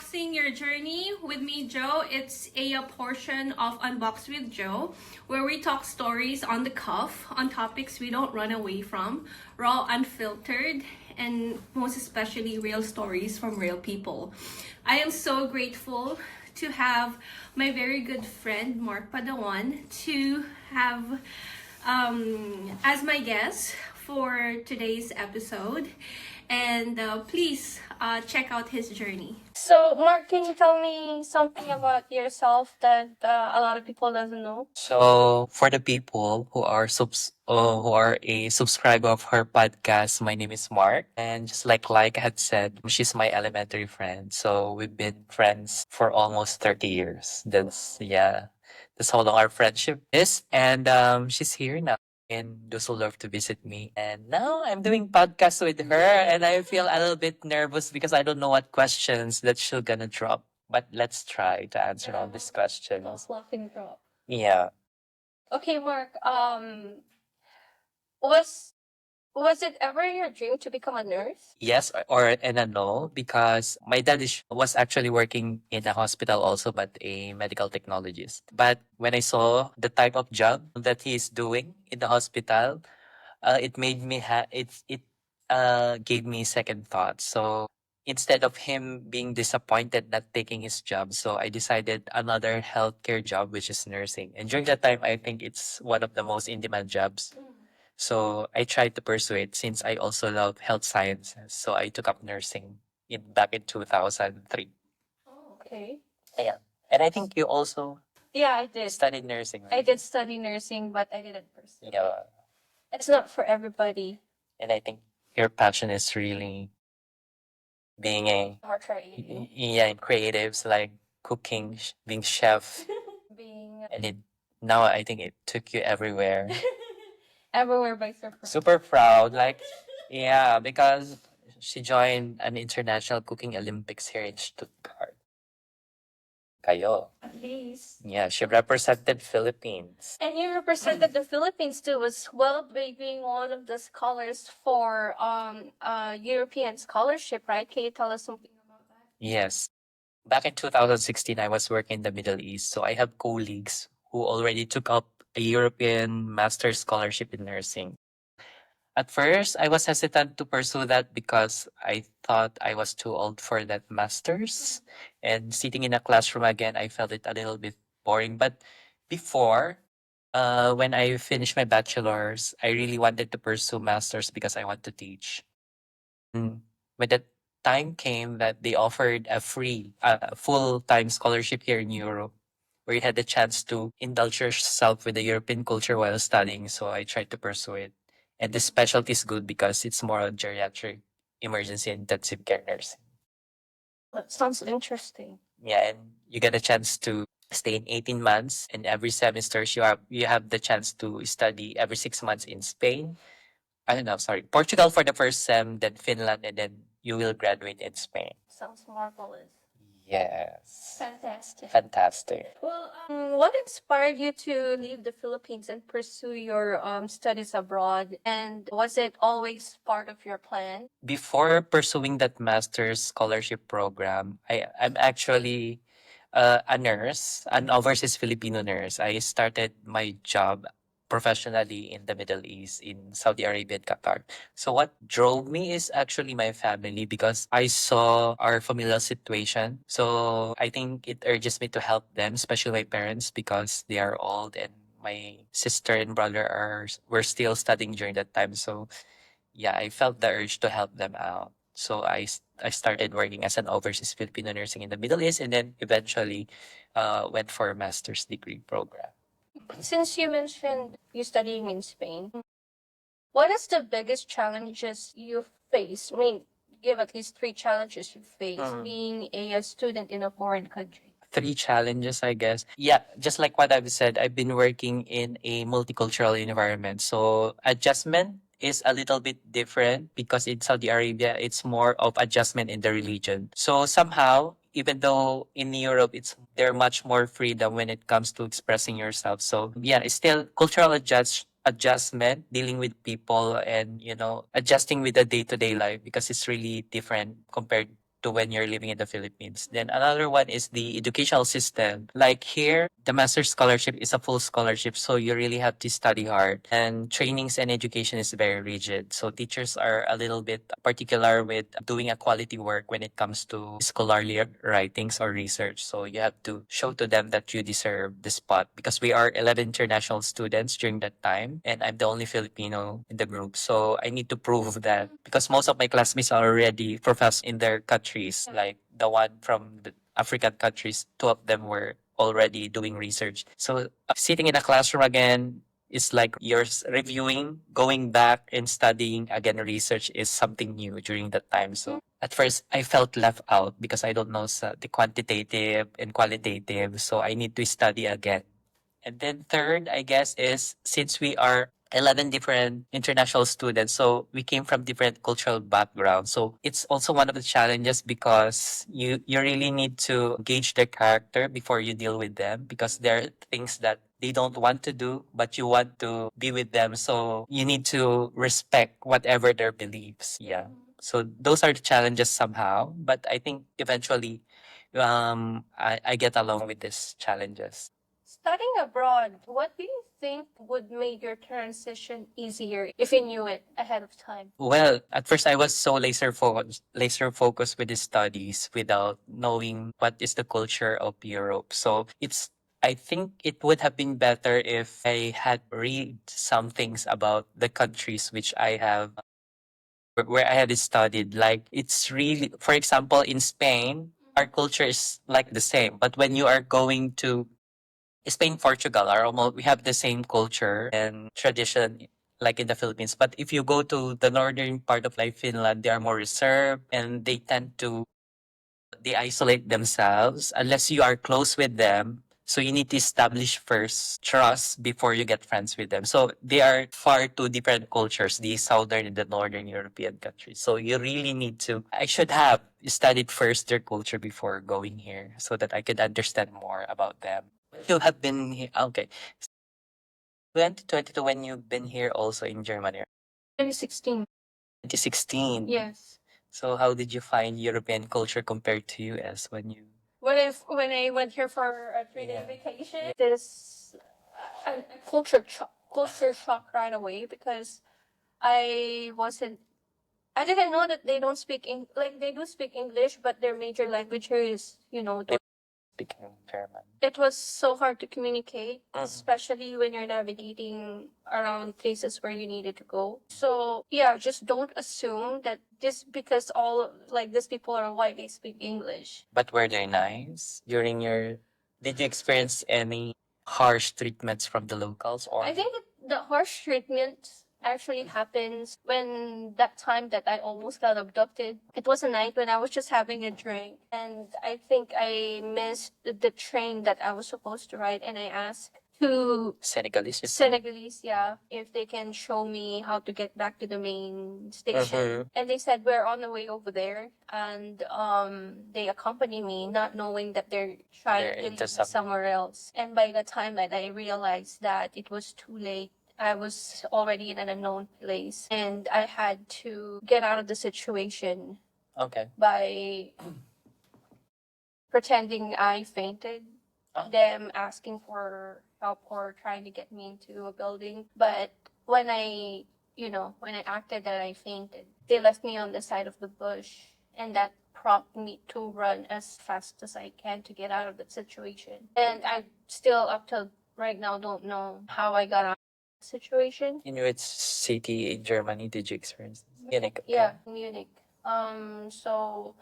Unboxing Your Journey with me, Joe. It's a portion of Unboxed with Joe, where we talk stories on the cuff on topics we don't run away from, raw, unfiltered, and most especially real stories from real people. I am so grateful to have my very good friend Mark Padawan to have as my guest for today's episode. And please check out his journey. So, Mark, can you tell me something about yourself that a lot of people doesn't know? So for the people who are a subscriber of her podcast, my name is Mark, and just like I had said, she's my elementary friend. So we've been friends for almost 30 years. That's how long our friendship is, and she's here now. And those who love to visit me. And now I'm doing podcast with her, and I feel a little bit nervous because I don't know what questions that she's gonna drop. But let's try to answer all these questions. Laughing drop. Yeah. Okay, Mark. Was was it ever your dream to become a nurse? Yes or and a no, because my dad was actually working in a hospital also, but a medical technologist. But when I saw the type of job that he is doing in the hospital, it made me gave me second thoughts. So instead of him being disappointed not taking his job, so I decided another healthcare job, which is nursing. And during that time, I think it's one of the most in demand jobs. So I tried to pursue it since I also love health sciences. So I took up nursing back in 2003. Oh, okay. Yeah. And I think you also Yeah, I did. studied nursing, I right? did study nursing, but I didn't pursue. Yeah. It's not for everybody. And I think your passion is really being a More creative. yeah, creatives like cooking, being chef, Being and now I think it took you everywhere. everywhere by surprise. Super proud, like yeah, because she joined an international cooking Olympics here in Stuttgart. Kayo. At least. Yeah, she represented Philippines. And you represented the Philippines too as well by being one of the scholars for European scholarship, right? Can you tell us something about that? Yes. Back in 2016, I was working in the Middle East, so I have colleagues who already took up a European master's scholarship in nursing. At first, I was hesitant to pursue that because I thought I was too old for that master's. And sitting in a classroom again, I felt it a little bit boring. But before, when I finished my bachelor's, I really wanted to pursue master's because I want to teach. When the time came that they offered a full-time scholarship here in Europe, where you had the chance to indulge yourself with the European culture while studying. So I tried to pursue it. And the specialty is good because it's more on geriatric emergency intensive care nursing. That sounds interesting. Yeah, and you get a chance to stay in 18 months, and every semester you have the chance to study every 6 months in Spain. I don't know, sorry, Portugal for the first sem, then Finland, and then you will graduate in Spain. Sounds marvelous. Yes. Fantastic. Fantastic. Well, what inspired you to leave the Philippines and pursue your studies abroad? And was it always part of your plan? Before pursuing that master's scholarship program, I'm actually a nurse, an overseas Filipino nurse. I started my job professionally in the Middle East, in Saudi Arabia and Qatar. So what drove me is actually my family because I saw our familial situation. So I think it urges me to help them, especially my parents, because they are old and my sister and brother were still studying during that time. So yeah, I felt the urge to help them out. So I started working as an overseas Filipino nursing in the Middle East, and then eventually went for a master's degree program. Since you mentioned you studying in Spain, what is the biggest challenges you face? I mean, give at least three challenges you face being a student in a foreign country. Three challenges, I guess. Yeah, just like what I've said, I've been working in a multicultural environment. So adjustment is a little bit different because in Saudi Arabia, it's more of adjustment in the religion. So somehow, even though in Europe, they're much more freedom when it comes to expressing yourself. So yeah, it's still cultural adjustment, dealing with people and, adjusting with the day-to-day life because it's really different compared to when you're living in the Philippines. Then another one is the educational system. Like here, the master's scholarship is a full scholarship, so you really have to study hard. And trainings and education is very rigid. So teachers are a little bit particular with doing a quality work when it comes to scholarly writings or research. So you have to show to them that you deserve the spot because we are 11 international students during that time, and I'm the only Filipino in the group. So I need to prove that because most of my classmates are already professed in their countries, like the one from the African countries, two of them were already doing research. So sitting in a classroom again is like you're reviewing, going back and studying again. Research is something new during that time. So at first, I felt left out because I don't know the quantitative and qualitative. So I need to study again. And then third, I guess, is since we are 11 different international students, so we came from different cultural backgrounds. So it's also one of the challenges because you really need to gauge their character before you deal with them because there are things that they don't want to do, but you want to be with them. So you need to respect whatever their beliefs. Yeah. So those are the challenges somehow, but I think eventually I get along with these challenges. Studying abroad, what do you think would make your transition easier if you knew it ahead of time? Well, at first I was so laser focused with the studies without knowing what is the culture of Europe. So I think it would have been better if I had read some things about the countries which I have where I had studied. Like it's really, for example, in Spain, our culture is like the same. But when you are going to Spain, Portugal are almost we have the same culture and tradition like in the Philippines. But if you go to the northern part of like Finland, they are more reserved and they isolate themselves unless you are close with them. So you need to establish first trust before you get friends with them. So they are far two different cultures, the southern and the northern European countries. So you really need to I should have studied first their culture before going here so that I could understand more about them. You have been here okay. 2022 when you've been here also in Germany. 2016. 2016. Yes. So how did you find European culture compared to US when you When I went here for a 3 day Yeah. vacation, there's a culture shock right away because I wasn't I didn't know that they don't speak like they do speak English, but their major language here is speaking German? it was so hard to communicate, Mhm. especially when you're navigating around places where you needed to go. So yeah, just don't assume that just because all like these people are white, they speak English. But were they nice during your? Did you experience any harsh treatments from the locals or? I think that the harsh treatment actually happens when that time that I almost got abducted. It was a night when I was just having a drink, and I think I missed the train that I was supposed to ride, and I asked to Senegalese. Senegalese, yeah, if they can show me how to get back to the main station. Mhm. And they said we're on the way over there, and they accompany me, not knowing that they're trying They're to into lead me somewhere else. And by the time that I realized that it was too late, I was already in an unknown place, and I had to get out of the situation Okay. by pretending I fainted, them asking for help or trying to get me into a building. But when when I acted that I fainted, they left me on the side of the bush, and that prompted me to run as fast as I can to get out of that situation. And I still, up till right now, don't know how I got out of the situation. In which city in Germany did you experience this? Munich. Okay. Yeah, Munich. So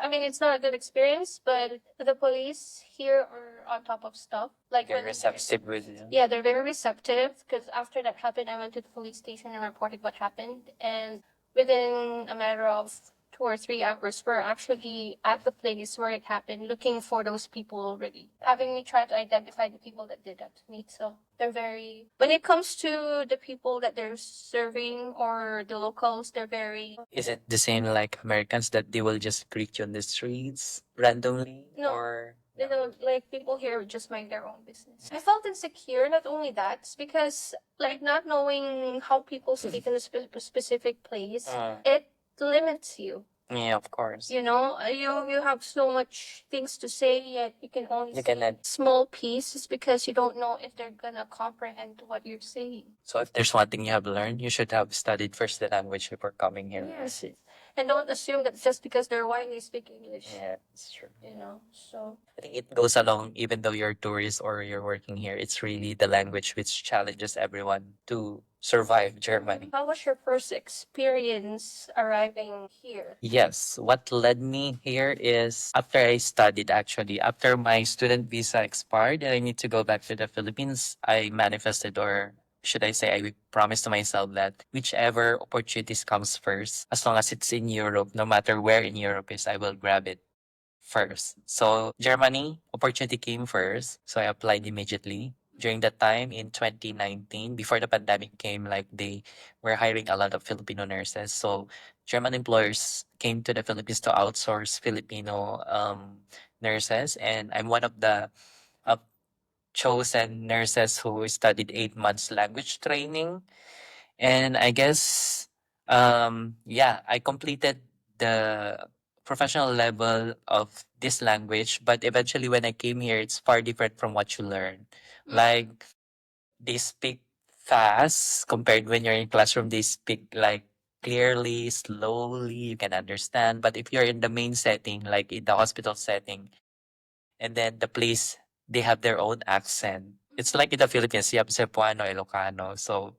I mean, it's not a good experience, but the police here are on top of stuff. Like They're when receptive with you. yeah, they're very receptive. Because after that happened, I went to the police station and reported what happened. And within a matter of 2 or 3 hours, we're actually at the place where it happened, looking for those people already, having me try to identify the people that did that to me. So they're very. When it comes to the people that they're serving or the locals, they're very. Is it the same like Americans that they will just greet you on the streets randomly? No. Or Like people here just mind their own business. I felt insecure. Not only that, it's because like not knowing how people speak in a specific place, it limits you. Yeah, of course. You have so much things to say, yet you can only You say cannot. small pieces because you don't know if they're gonna comprehend what you're saying. So if there's one thing you have learned, you should have studied first the language before coming here. Yes. And don't assume that just because they're white they speak English. Yeah, it's true. So I think it goes along, even though you're a tourist or you're working here, it's really the language which challenges everyone to survive Germany. how was your first experience arriving here? Yes, what led me here is after I studied actually, after my student visa expired and I need to go back to the Philippines, I manifested, or should I say I promised to myself that whichever opportunities comes first, as long as it's in Europe, no matter where in Europe is, I will grab it first. So Germany opportunity came first, so I applied immediately. During that time in 2019, before the pandemic came, like they were hiring a lot of Filipino nurses. So German employers came to the Philippines to outsource Filipino nurses, and I'm one of the uh, chosen nurses who studied 8 months language training. And I guess, yeah, I completed the professional level of this language, but eventually when I came here, it's far different from what you learn. Like, they speak fast compared when you're in classroom, they speak like clearly, slowly, you can understand. But if you're in the main setting, like in the hospital setting, and then the place, they have their own accent. It's like in the Philippines, you have Cebuano, Ilocano. So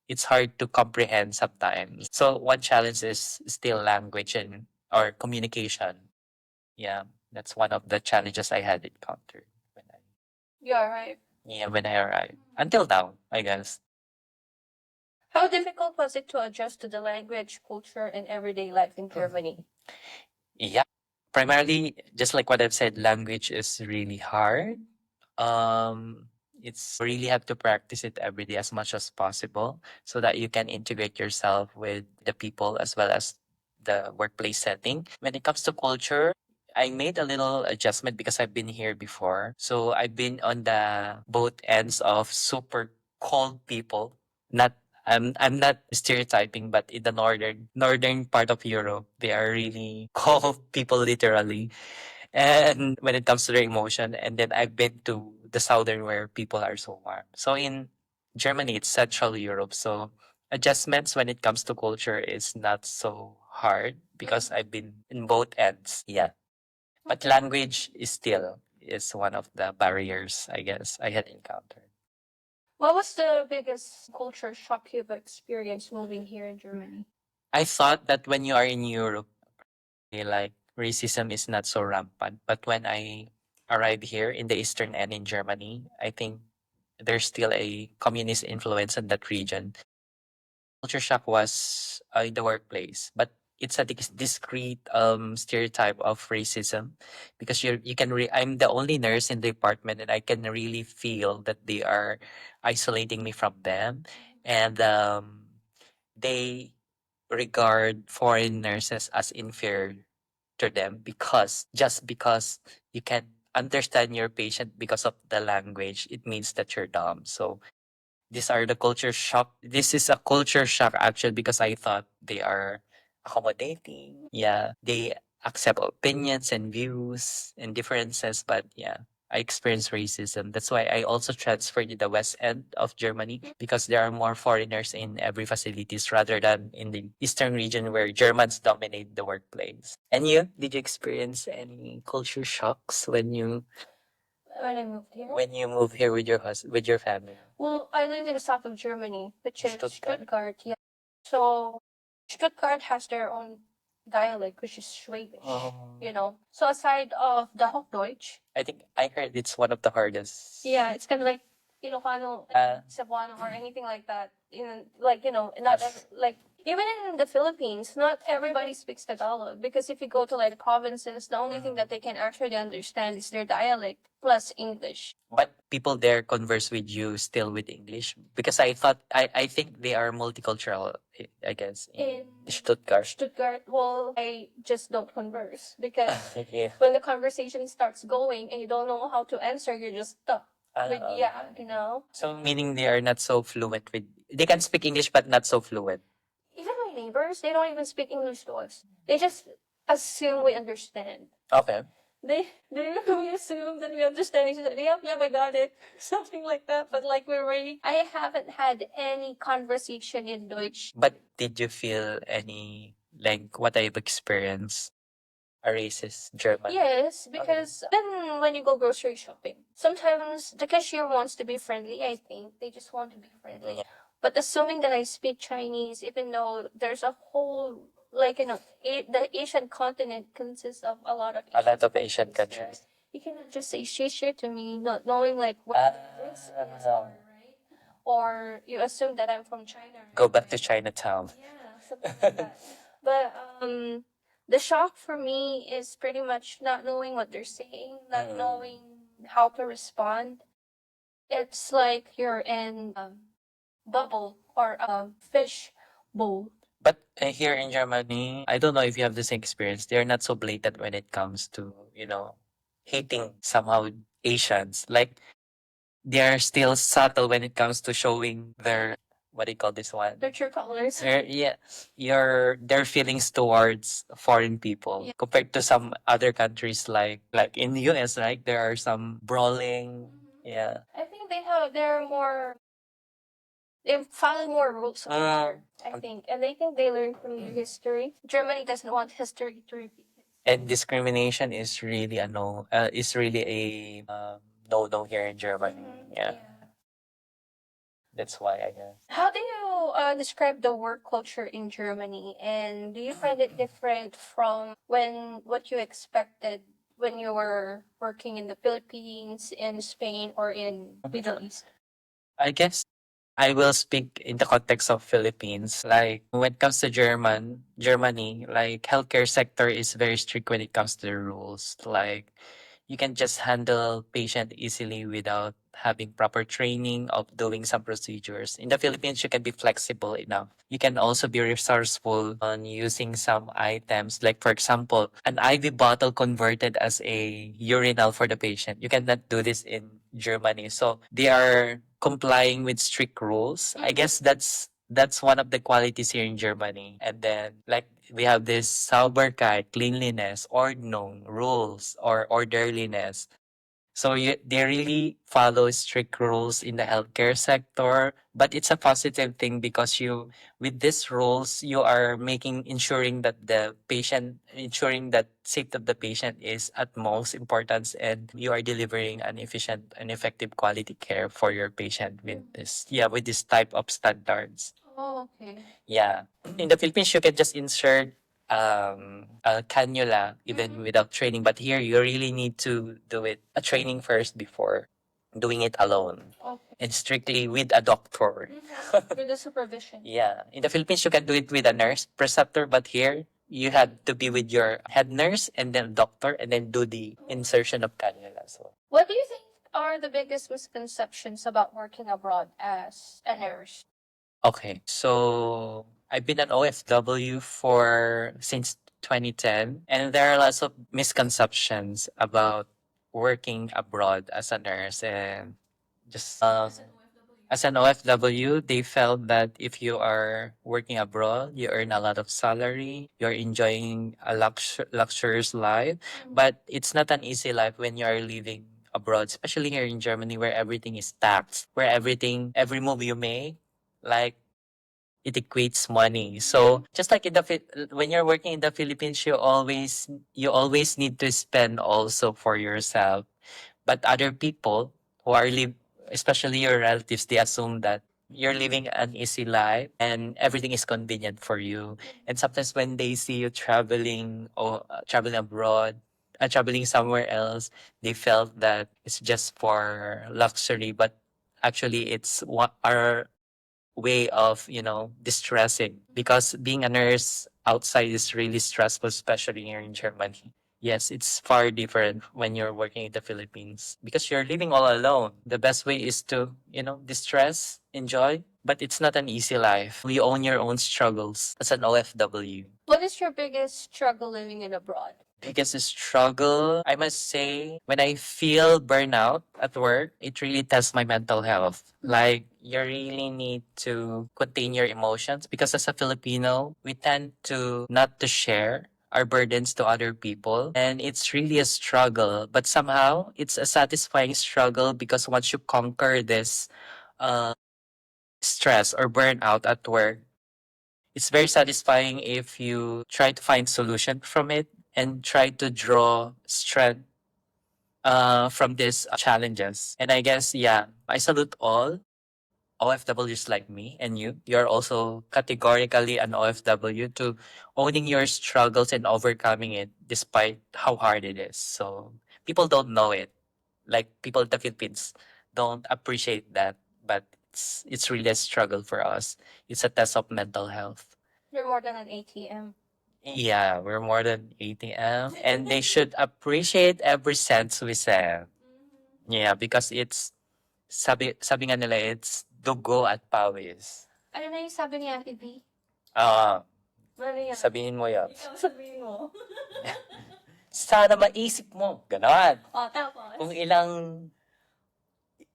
it's hard to comprehend sometimes. So one challenge is still language and or communication. Yeah, that's one of the challenges I had encountered when I You arrived. yeah when I arrived until now, I guess. How difficult was it to adjust to the language, culture, and everyday life in Germany? Yeah, primarily just like what I've said, language is really hard. It's really have to practice it every day as much as possible so that you can integrate yourself with the people as well as the workplace setting. When it comes to culture, I made a little adjustment because I've been here before. So I've been on the both ends of super cold people. Not I'm not stereotyping, but in the northern part of Europe, they are really cold people literally. And when it comes to their emotion, and then I've been to the southern where people are so warm. So in Germany, it's Central Europe. So adjustments when it comes to culture is not so hard because I've been in both ends. Yeah. But language is one of the barriers, I guess, I had encountered. What was the biggest culture shock you've experienced moving here in Germany? I thought that when you are in Europe, like racism is not so rampant. But when I arrived here in the eastern end in Germany, I think there's still a communist influence in that region. Culture shock was in the workplace, but it's a discrete stereotype of racism because I'm the only nurse in the department and I can really feel that they are isolating me from them, and they regard foreign nurses as inferior to them because just because you can understand your patient because of the language, it means that you're dumb. So these are the culture shock. This is a culture shock actually because I thought they are accommodating. Yeah, they accept opinions and views and differences, but yeah. I experienced racism. That's why I also transferred to the west end of Germany because there are more foreigners in every facilities rather than in the eastern region where Germans dominate the workplace. And you, did you experience any culture shocks When I moved here? when you move here with with your family? Well, I live in the south of Germany, which is Stuttgart. Stuttgart. Yeah. So Stuttgart has their own dialect, which is Schwäbisch. Oh. So aside of the Hochdeutsch, I think I heard it's one of the hardest. yeah, it's kind of like Ilocano, Cebuano, or anything like that. Not like even in the Philippines, not everybody speaks Tagalog because if you go to like the provinces, the only thing that they can actually understand is their dialect plus English. But people there converse with you still with English because I think they are multicultural. I guess in Stuttgart. Stuttgart, well, I just don't converse because Yeah. when the conversation starts going and you don't know how to answer, you're just stuck. So meaning they are not so fluent with. They can speak English but not so fluent. Even my neighbors, they don't even speak English to us. They just assume we understand. Okay. They we assume that we understand each other. Yep, yep, I got it. Something like that. But like we're really, I haven't had any conversation in Deutsch. But did you feel any, like, what I've experienced, a racist German? Yes, because then when you go grocery shopping, sometimes the cashier wants to be friendly, I think. They just want to be friendly. But assuming that I speak Chinese, even though there's a whole, like, the Asian continent consists of a lot of A lot of countries, Asian countries. right? You cannot just say "shit" to me, not knowing like what this is, right? Or you assume that I'm from China. Right? Go back to Chinatown. Yeah, something like that. But the shock for me is pretty much not knowing what they're saying, not knowing how to respond. It's like you're in a bubble or a fish bowl. But here in Germany, I don't know if you have the same experience. They're not so blatant when it comes to, hating somehow Asians. Like, they're still subtle when it comes to showing their, what do you call this one? Their true colors. Yeah, their feelings towards foreign people, compared to some other countries, like in the US, right? There are some brawling. Yeah. I think they follow more rules over there, I think. And they think they learn from their history. Germany doesn't want history to repeat itself. And discrimination is really a no. Is really a no here in Germany. Yeah, that's why I guess. How do you describe the work culture in Germany? And do you find it different from what you expected when you were working in the Philippines, in Spain, or in Middle East? I guess I will speak in the context of Philippines. Like, when it comes to Germany, like, healthcare sector is very strict when it comes to the rules. Like, you can just handle patient easily without having proper training of doing some procedures. In the Philippines, you can be flexible enough. You can also be resourceful on using some items. Like, for example, an IV bottle converted as a urinal for the patient. You cannot do this in Germany. So they are complying with strict rules. I guess that's one of the qualities here in Germany. And then, like, we have this Sauberkeit, cleanliness, Ordnung, rules, or orderliness. So they really follow strict rules in the healthcare sector, but it's a positive thing because with these rules, you are ensuring that ensuring that safety of the patient is at most importance, and you are delivering an efficient and effective quality care for your patient with this type of standards. Oh, okay. Yeah. In the Philippines, you can just insert a cannula even without training, but here you really need to do it a training first before doing it alone, Okay. and strictly with a doctor. With the supervision. Yeah. In the Philippines, you can do it with a nurse preceptor, but here you have to be with your head nurse and then doctor, and then do the insertion of cannula. So What do you think are the biggest misconceptions about working abroad as a nurse? okay, so I've been an OFW for since 2010, and there are lots of misconceptions about working abroad as a nurse, and just as an OFW, they felt that if you are working abroad, you earn a lot of salary, you're enjoying a luxurious life, but it's not an easy life when you are living abroad, especially here in Germany, where everything is taxed, where every move you make, like, it equates money. So just like when you're working in the Philippines, you always need to spend also for yourself. But other people who especially your relatives, they assume that you're living an easy life and everything is convenient for you. And sometimes when they see you traveling, or traveling abroad, traveling somewhere else, they felt that it's just for luxury, but actually it's what our way of distressing, because being a nurse outside is really stressful, especially here in Germany. Yes, it's far different when you're working in the Philippines because you're living all alone. The best way is to distress, enjoy, but it's not an easy life. We own your own struggles as an OFW. What is your biggest struggle living in abroad? Biggest struggle, I must say, when I feel burnout at work, it really tests my mental health. Like, you really need to contain your emotions because as a Filipino, we tend to not to share our burdens to other people. And it's really a struggle, but somehow it's a satisfying struggle because once you conquer this uh, stress or burnout at work, it's very satisfying if you try to find solution from it and try to draw strength from these challenges. And I guess, yeah, I salute all OFWs like me and you. You're also categorically an OFW to owning your struggles and overcoming it despite how hard it is. So people don't know it. Like people in the Philippines don't appreciate that, but it's really a struggle for us. It's a test of mental health. You're more than an ATM. Yeah, we're more than ATM and they should appreciate every cent we send. Yeah, because it's sabi nga nila it's dugo at pawis. Ano na yung sabi ni Ate B? Ah, Ano yan? sabihin mo yan. Ikaw sabihin mo. Sana maisip mo. Ganon. Oh, tapos? Kung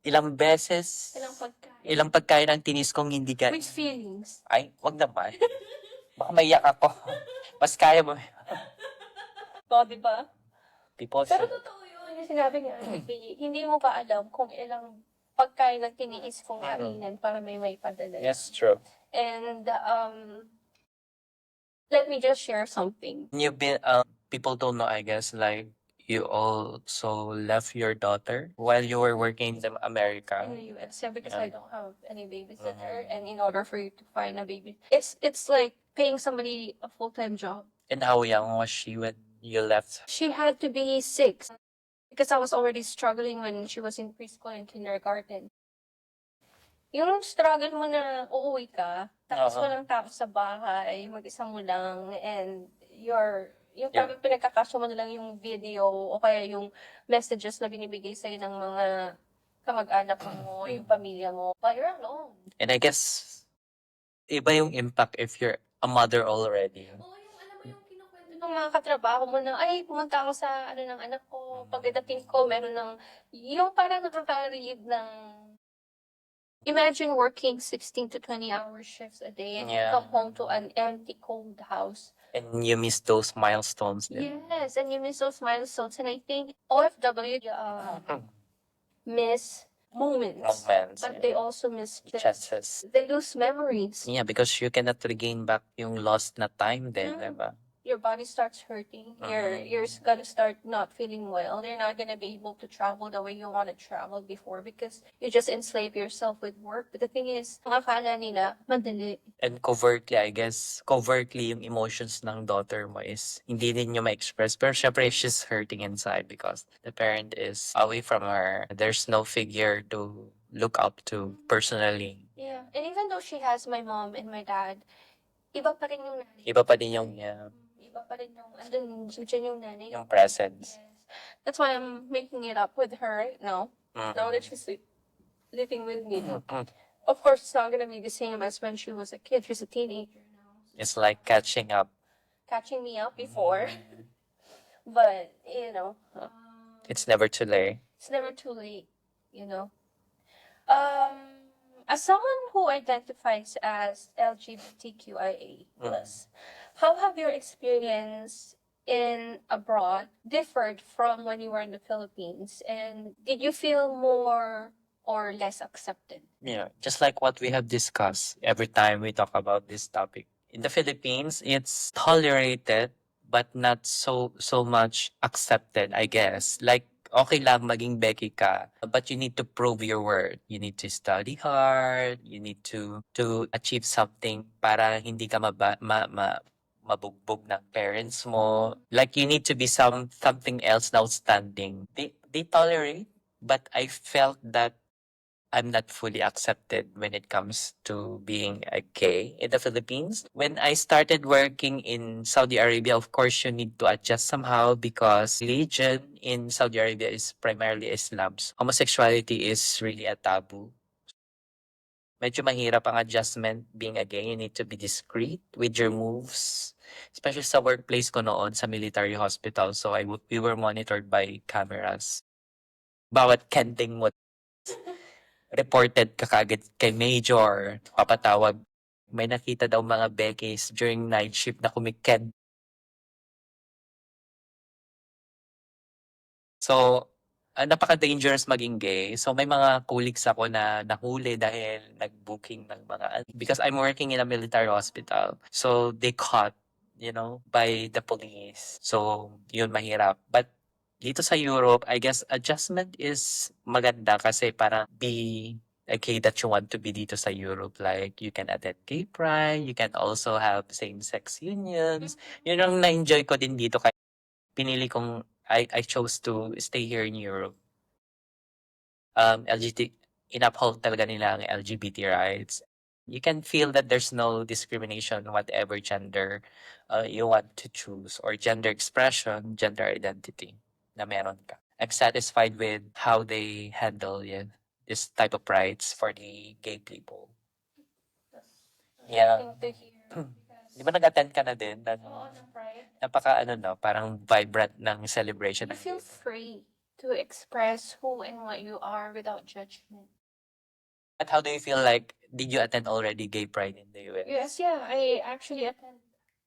ilang beses, Ilang pagkain. ilang pagkain ang tinis kong hindi ka... Which feelings? Ay, wag naman. Baka maiyak ako. Mas kaya mo. Oh, di ba? People Pero say, totoo yun. Yung sinabi ni Ate B, hindi mo pa alam kung ilang pagkain na tiniis kong kainan para may padala. yes, true. And, let me just share something. You've been, people don't know, I guess, like, you also left your daughter while you were working in America. In the US, yeah, because Yeah. I don't have any babysitter, and in order for you to find a baby, it's like paying somebody a full-time job. And how young was she when you left? She had to be 6 because I was already struggling when she was in preschool and kindergarten. Yung struggle mo na uuwi ka, tapos walang tao sa bahay, mag-isa mo lang, and yung Yeah. parang pinagkakasya mo na lang yung video o kaya yung messages na binibigay sa'yo ng mga kamag-anak mo, yung pamilya mo, but you're alone. And I guess, iba yung impact if you're a mother already. Oo, yung alam mo yung kinukwento ng mga katrabaho mo na, ay, pumunta ako sa ng anak ko, pagdating ko, meron ng, yung parang nakaka-relieve ng, imagine working 16 to 20 hour shifts a day and you Yeah. come home to an empty, cold house. And you miss those milestones. Then. Yes, and you miss those milestones. And I think OFW miss moments, Moments. but they also miss Chances. they lose memories. Yeah, because you cannot regain back yung lost na time din, diba? Your body starts hurting. You're gonna start not feeling well. You're not gonna be able to travel the way you want to travel before because you just enslave yourself with work. But the thing is, ang akala nila, madali. And covertly, I guess, yung emotions ng daughter mo is hindi din nyo ma-express. Pero syempre, she's hurting inside because the parent is away from her. There's no figure to look up to personally. Yeah. And even though she has my mom and my dad, iba pa rin yung nanay. Iba pa din yung, yeah, Iba pa rin yung, andun dyan yung nanay. yung presence. Yes. That's why I'm making it up with her right now. Now that she's living with me. Of course, it's not gonna be the same as when she was a kid. She's a teenager now. It's like catching up. Catching me up before. But, It's never too late. it's never too late, As someone who identifies as LGBTQIA+, how have your experience in abroad differed from when you were in the Philippines? And did you feel more or less accepted? Yeah, just like what we have discussed every time we talk about this topic. In the Philippines, it's tolerated but not so much accepted, I guess. Like, okay lang maging Becky ka, but you need to prove your worth. You need to study hard. You need to achieve something para hindi ka mabugbog ng parents mo. Like, you need to be something else na outstanding. They tolerate, but I felt that I'm not fully accepted when it comes to being a gay in the Philippines. When I started working in Saudi Arabia, of course, you need to adjust somehow because religion in Saudi Arabia is primarily Islam. So homosexuality is really a taboo. Medyo mahirap ang adjustment being a gay. You need to be discreet with your moves. Especially sa workplace ko noon sa military hospital. So we were monitored by cameras. Bawat kending mo reported ka kagad kay Major, papatawag. May nakita daw mga Beckies during night shift na kumiked So, napaka-dangerous maging gay. So, may mga colleagues ako na nahuli dahil nag-booking ng mga, because I'm working in a military hospital. So, they caught, by the police. So, yun mahirap. But, dito sa Europe, I guess adjustment is maganda kasi parang be okay that you want to be dito sa Europe. Like, you can attend gay pride, you can also have same-sex unions. Yun ang na-enjoy ko din dito kaya pinili kong I chose to stay here in Europe. LGBT, in-uphold talaga nila ang LGBT rights. You can feel that there's no discrimination, whatever gender you want to choose, or gender expression, gender identity na meron ka. I'm satisfied with how they handle this type of rights for the gay people. Yeah. Thing to hear. Di ba nag-attend ka na din? Oo, ng Pride. Napaka parang vibrant ng celebration. You feel free to express who and what you are without judgment. But how do you feel like, did you attend already Gay Pride in the US? Yes, yeah, I actually attend.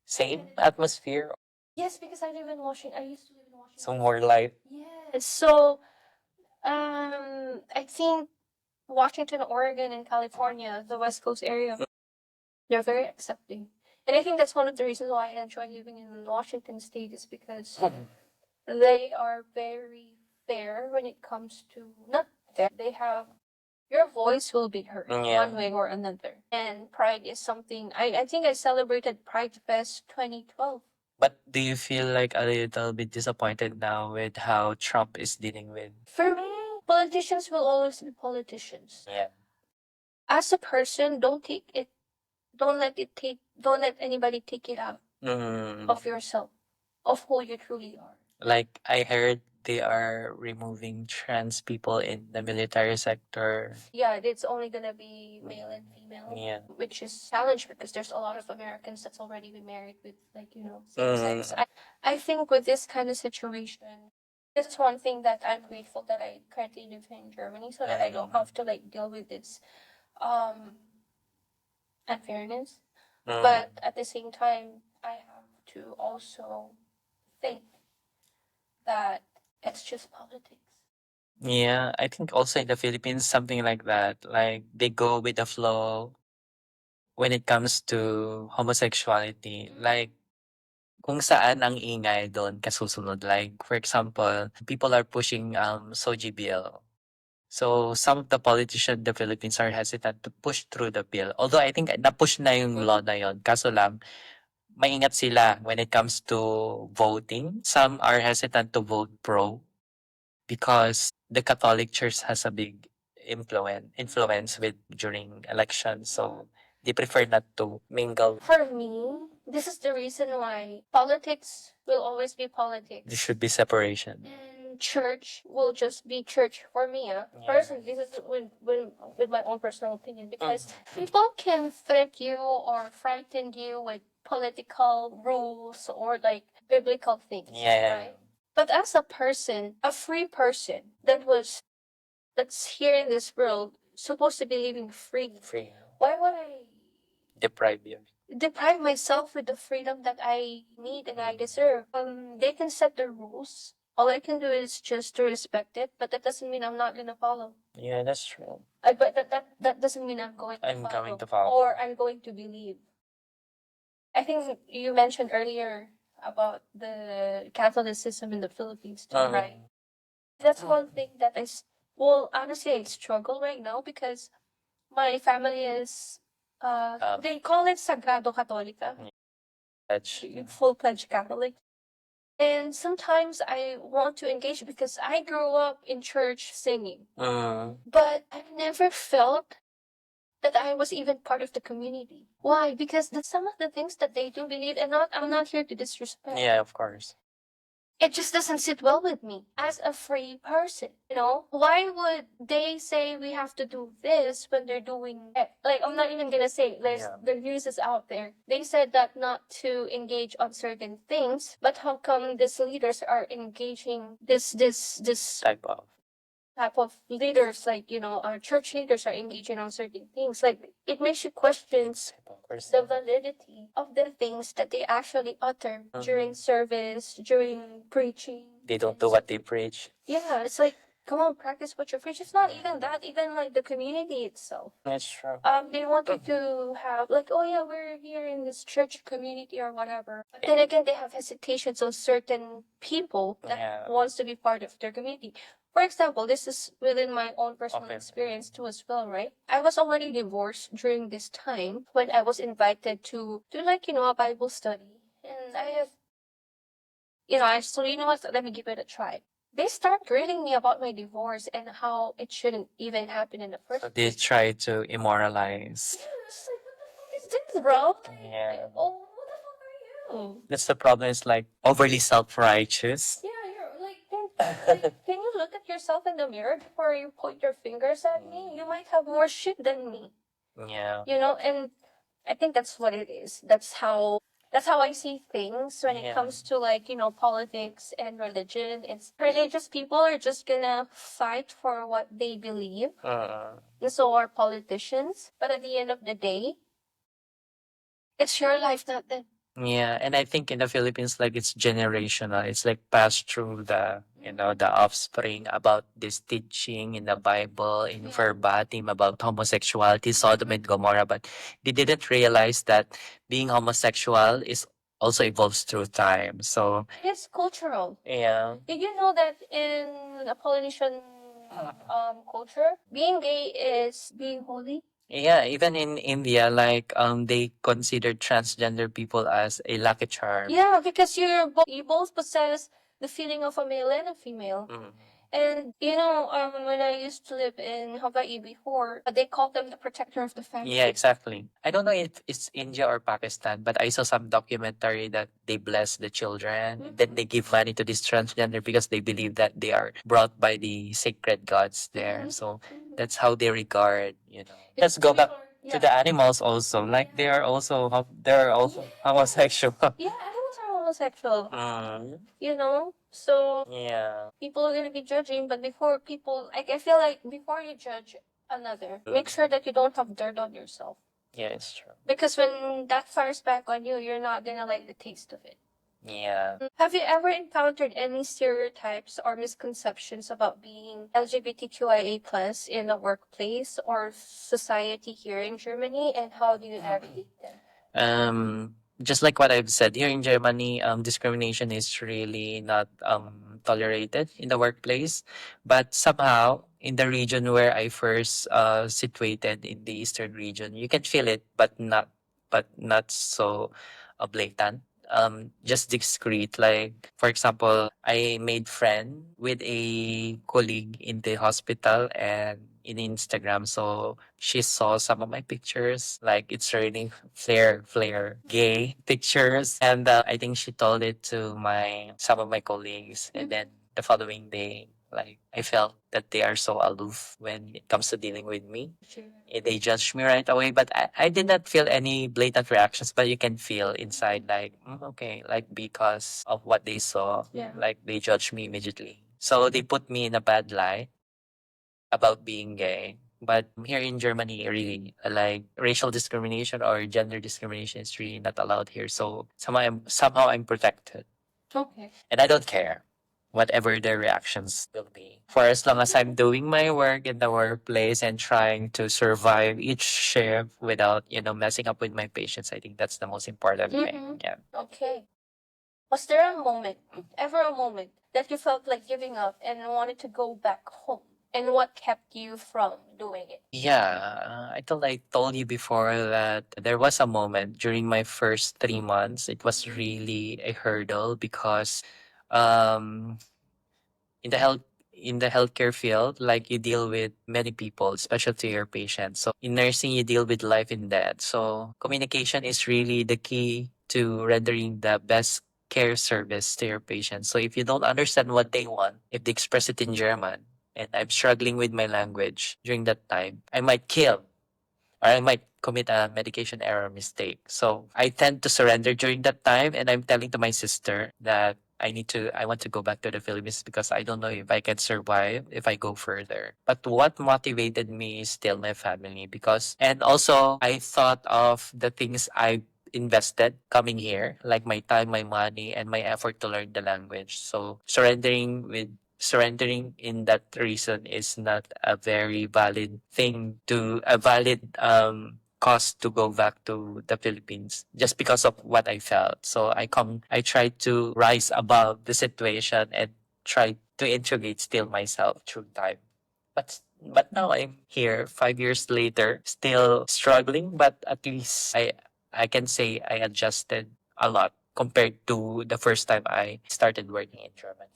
Same atmosphere? Yes, because I live in Washington. I used to live in Washington. So more like, Yes. So, I think Washington, Oregon, and California, the West Coast area, they're very accepting. And I think that's one of the reasons why I enjoy living in Washington State is because they are very fair when it comes to, not fair, they have, your voice will be heard Yeah. one way or another. And Pride is something, I think I celebrated Pride Fest 2012. but do you feel like a little bit disappointed now with how Trump is dealing with? For me, politicians will always be politicians. Yeah. As a person, don't let anybody take it out of yourself, of who you truly are. Like, I heard they are removing trans people in the military sector. Yeah, it's only gonna be male and female. Yeah. Which is challenged because there's a lot of Americans that's already been married with same sex. I think with this kind of situation, this is one thing that I'm grateful that I currently live in Germany so that I don't have to deal with this unfairness. But at the same time, I have to also think that it's just politics. Yeah, I think also in the Philippines, something like that. Like, they go with the flow when it comes to homosexuality. Like, kung saan ang ingay doon kasusunod. Like, for example, people are pushing SOGI bill. So, some of the politicians in the Philippines are hesitant to push through the bill. Although, I think na-push na yung law na yun. Kaso lang, maingat sila when it comes to voting. Some are hesitant to vote pro because the Catholic Church has a big influence with during elections. So, they prefer not to mingle. For me, this is the reason why politics will always be politics. There should be separation. And church will just be church for me. Personally, this is with my own personal opinion because people can threat you or frighten you with political rules or biblical things. Yeah. Right? But as a person, a free person that's here in this world, supposed to be living free. Why would I deprive myself with the freedom that I need and I deserve? They can set the rules. All I can do is just to respect it, but that doesn't mean I'm not gonna follow. Yeah, that's true. But that doesn't mean I'm going to follow. Or I'm going to believe. I think you mentioned earlier about the Catholicism in the Philippines too, right? That's one thing that honestly, I struggle right now because my family is, they call it Sagrado Católica. Full pledge Catholic. And sometimes I want to engage because I grew up in church singing. But I've never felt that I was even part of the community. Why? Because some of the things that they do believe, and I'm not here to disrespect. Yeah, of course. It just doesn't sit well with me as a free person. Why would they say we have to do this when they're doing it? I'm not even gonna say the news is out there. They said that not to engage on certain things, but how come these leaders are engaging this type of leaders, our church leaders are engaging on certain things. It makes you question the validity of the things that they actually utter during service, during preaching. They don't do what they preach. Yeah, it's like, come on, practice what you preach. It's not even that, even like the community itself. That's true. They want you to have like, oh yeah, we're here in this church community or whatever. But then again, they have hesitations on certain people that Yeah. wants to be part of their community. For example, this is within my own personal Okay. experience too as well, right? I was already divorced during this time when I was invited to do like, a Bible study. And I have, I so you know what, let me give it a try. They start grilling me about my divorce and how it shouldn't even happen in the first So they place. try to immoralize. Yeah, it's like, what the fuck is this, bro? Yeah. Oh, what the fuck are you? That's the problem. Is like overly self-righteous. Yeah, you're like, can you look at yourself in the mirror before you point your fingers at me? You might have more shit than me. Yeah. And I think that's what it is. That's how I see things when it Yeah. comes to like, politics and religion. It's religious people are just gonna fight for what they believe. And so are politicians. But at the end of the day, it's your life, not them. Yeah, and I think in the Philippines, like it's generational. It's like passed through the offspring about this teaching in the Bible in verbatim about homosexuality, Sodom and Gomorrah, but they didn't realize that being homosexual is also evolves through time. So It's cultural. yeah, Did you know that in a Polynesian culture, being gay is being holy? yeah, even in India, like they consider transgender people as a lucky charm. Yeah, because you both possess the feeling of a male and a female. Mm. And when I used to live in Hawaii before, they called them the protector of the family. Yeah, exactly. I don't know if it's India or Pakistan, but I saw some documentary that they bless the children. Then they give money to this transgender because they believe that they are brought by the sacred gods there. So that's how they regard. Let's go back to the animals also. Like they're also homosexual. Yeah, animals are homosexual. Mm, So yeah. people are gonna be judging, but before people, like I feel like before you judge another, make sure that you don't have dirt on yourself. Yeah, it's true. Because when that fires back on you, you're not gonna like the taste of it. Yeah. Have you ever encountered any stereotypes or misconceptions about being LGBTQIA plus in the workplace or society here in Germany, and how do you navigate them? Just like what I've said, here in Germany, discrimination is really not tolerated in the workplace. But somehow, in the region where I first situated in the eastern region, you can feel it, but not so blatant. Just discreet. Like for example, I made friend with a colleague in the hospital and in Instagram. So she saw some of my pictures, like it's really flare, gay pictures. And I think she told it to some of my colleagues. And then the following day, like I felt that they are so aloof when it comes to dealing with me. They judged me right away, but I did not feel any blatant reactions, but you can feel inside like, okay, like because of what they saw, like they judged me immediately. So they put me in a bad light about being gay. But here in Germany, really, like racial discrimination or gender discrimination is really not allowed here. So somehow I'm protected, Okay. and I don't care whatever their reactions will be. For as long as I'm doing my work in the workplace and trying to survive each shift without, messing up with my patients, I think that's the most important thing. Yeah. Okay. Was there ever a moment, that you felt like giving up and wanted to go back home? And what kept you from doing it? Yeah, I thought I told you before that there was a moment during my first 3 months. It was really a hurdle because um, in the healthcare field, like you deal with many people, especially to your patients. So in nursing, you deal with life and death. So communication is really the key to rendering the best care service to your patients. So if you don't understand what they want, if they express it in German, and I'm struggling with my language during that time, I might kill or I might commit a medication error mistake. So I tend to surrender during that time, and I'm telling to my sister that I want to go back to the Philippines because I don't know if I can survive if I go further. But what motivated me is still my family and also I thought of the things I invested coming here, like my time, my money, and my effort to learn the language. So surrendering in that reason is not a very valid thing to a valid cost to go back to the Philippines just because of what I felt. So I tried to rise above the situation and try to integrate still myself through time. But now I'm here 5 years later, still struggling, but at least I can say I adjusted a lot compared to the first time I started working in Germany.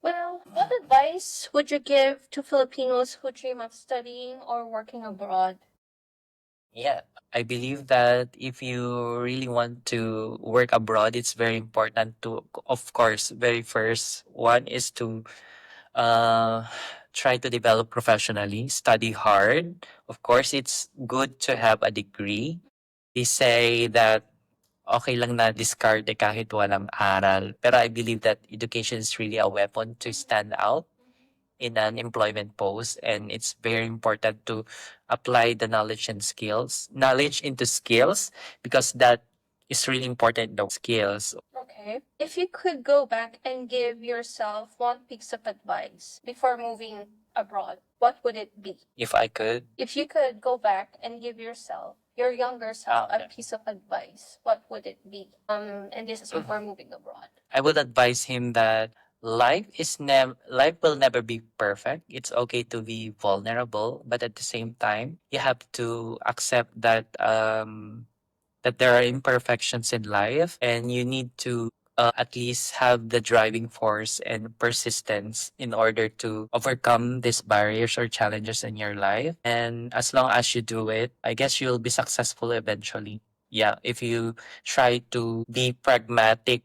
Well, what advice would you give to Filipinos who dream of studying or working abroad? Yeah, I believe that if you really want to work abroad, it's very important to, of course, very first one is to uh, try to develop professionally, study hard. Of course, it's good to have a degree. They say that okay lang na discard kahit walang aral. Pero I believe that education is really a weapon to stand out in an employment post, and it's very important to apply the knowledge into skills, because that is really important, the skills. Okay. If you could go back and give yourself one piece of advice before moving abroad, what would it be? If I could, If you could go back and give yourself, your younger self, okay. a piece of advice, what would it be? And this is before moving abroad. I would advise him that life will never be perfect. It's okay to be vulnerable, but at the same time, you have to accept that that there are imperfections in life, and you need to at least have the driving force and persistence in order to overcome these barriers or challenges in your life. And as long as you do it, I guess you'll be successful eventually. Yeah, if you try to be pragmatic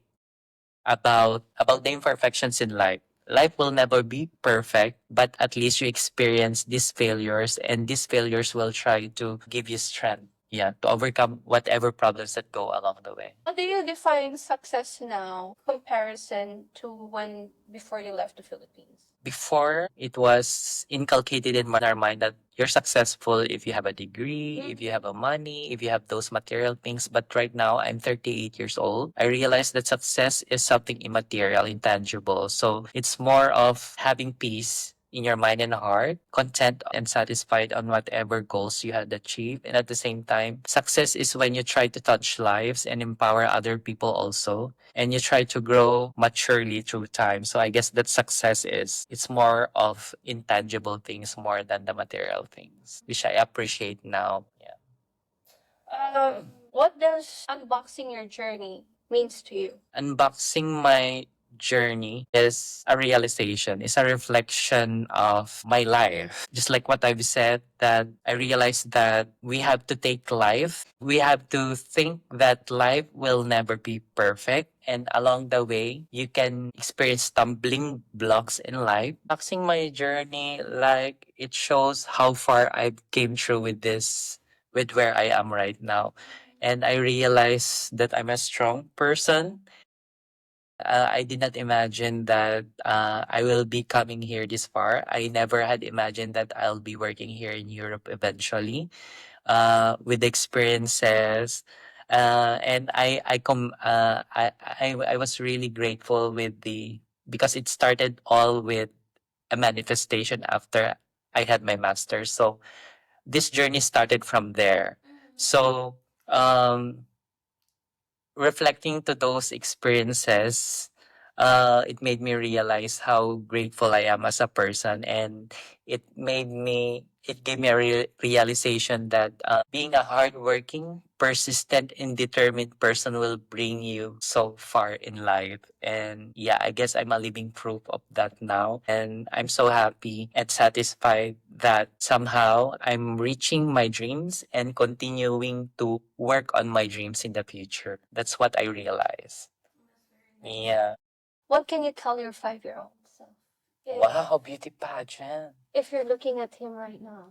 about the imperfections in life. Life will never be perfect, but at least you experience these failures, and these failures will try to give you strength. Yeah, to overcome whatever problems that go along the way. How do you define success now comparison to when before you left the Philippines? Before, it was inculcated in our mind that you're successful if you have a degree, if you have a money, if you have those material things. But right now, I'm 38 years old. I realize that success is something immaterial, intangible. So it's more of having peace in your mind and heart, content and satisfied on whatever goals you had achieved. And at the same time, success is when you try to touch lives and empower other people also, and you try to grow maturely through time. So I guess that success is, it's more of intangible things more than the material things, which I appreciate now. Yeah. What does unboxing your journey means to you? Unboxing my journey is a realization, is a reflection of my life. Just like what I've said, that I realized that we have to take life. We have to think that life will never be perfect. And along the way, you can experience stumbling blocks in life. Unboxing my journey, like it shows how far I came through with this, with where I am right now. And I realized that I'm a strong person. I did not imagine that I will be coming here this far. I never had imagined that I'll be working here in Europe eventually, with the experiences. And I was really grateful with the, because it started all with a manifestation after I had my master's. So this journey started from there. So um, reflecting to those experiences, it made me realize how grateful I am as a person, and it gave me a realization that being a hardworking, persistent, and determined person will bring you so far in life. And yeah, I guess I'm a living proof of that now, and I'm so happy and satisfied that somehow I'm reaching my dreams and continuing to work on my dreams in the future. That's what I realize. Yeah. What can you tell your 5-year-old self? Wow, beauty pageant. If you're looking at him right now.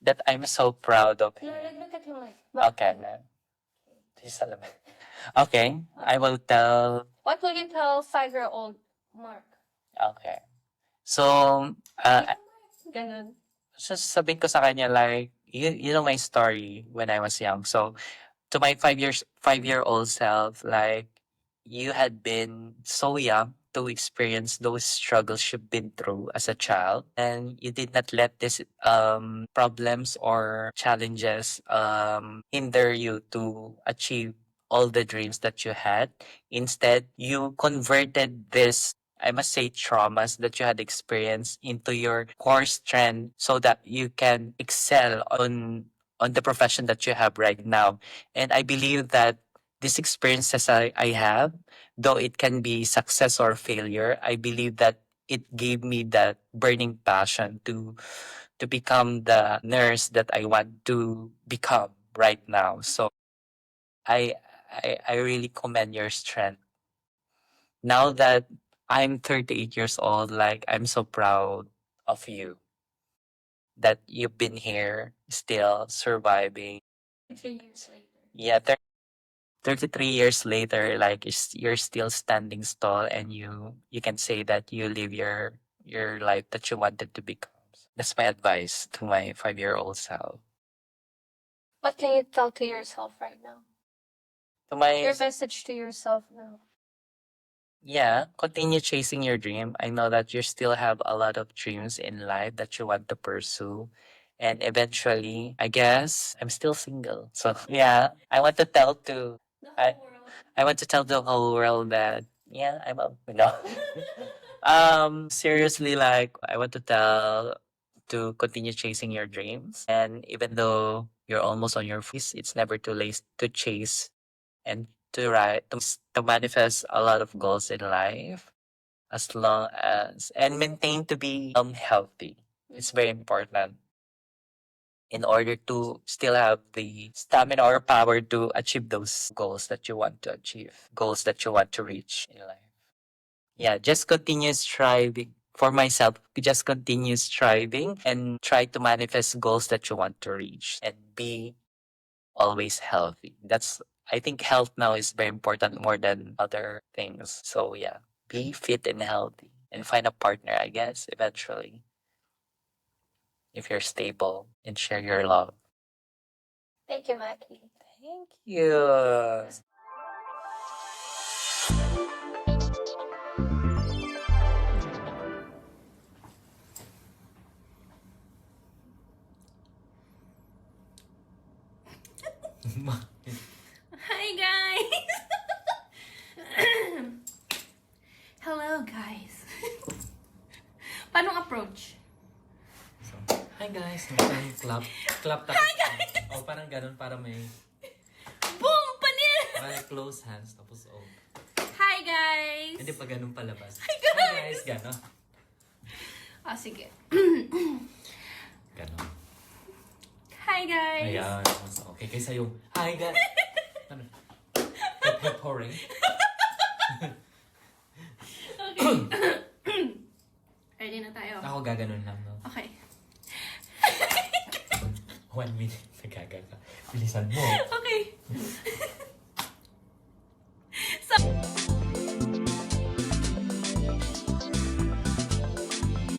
That I'm so proud of No, him. like look at him like. Okay, ma'am. Please alam. Okay, I will tell. What will you tell 5-year-old Mark? Okay. So, Ganun. sasabihin ko sa kanya like, you know my story when I was young. So, to my 5-year-old self, like, you had been so young to experience those struggles you've been through as a child, and you did not let these problems or challenges hinder you to achieve all the dreams that you had. Instead, you converted this, I must say, traumas that you had experienced into your core strength so that you can excel on the profession that you have right now. And I believe that these experiences I have, though it can be success or failure, I believe that it gave me that burning passion to become the nurse that I want to become right now. So I I really commend your strength. Now that I'm 38 years old, like, I'm so proud of you that you've been here still surviving. 3 years later. Yeah, 33 years later, like, you're still standing tall, and you can say that you live your life that you wanted to become. That's my advice to my 5-year-old self. What can you tell to yourself right now? To my Your message to yourself now. Yeah, continue chasing your dream. I know that you still have a lot of dreams in life that you want to pursue. And eventually, I guess I'm still single. So yeah, I want to tell to I, I want to tell the whole world that, yeah, I'm a no. Seriously, like, I want to tell to continue chasing your dreams. And even though you're almost on your feet, it's never too late to chase and to manifest a lot of goals in life, as long as and maintain to be healthy. It's very important in order to still have the stamina or power to achieve those goals that you want to achieve, goals that you want to reach in life. Yeah, just continue striving. For myself, just continue striving and try to manifest goals that you want to reach, and be always healthy. That's I think health now is very important more than other things. So yeah, be fit and healthy and find a partner, I guess, eventually, if you're stable and share your love. Thank you, Mackie. Thank you. Hi guys! Hello guys! Paano approach? So, hi guys, parang clap tapos. Hi guys! Oh, parang ganun para may Boom! Panil! close hands tapos oh. Hi guys! Hindi pa ganun palabas. Hi guys! Gano'n. Ah, sige. Gano'n. Hi guys! Ayan. Mas okay kaysa yung, hi guys! Ano? Pouring. Okay. Ready na tayo. Ako gaganon lang, no? Okay. 1 minute, nagaga ka. Bilisan mo. Okay.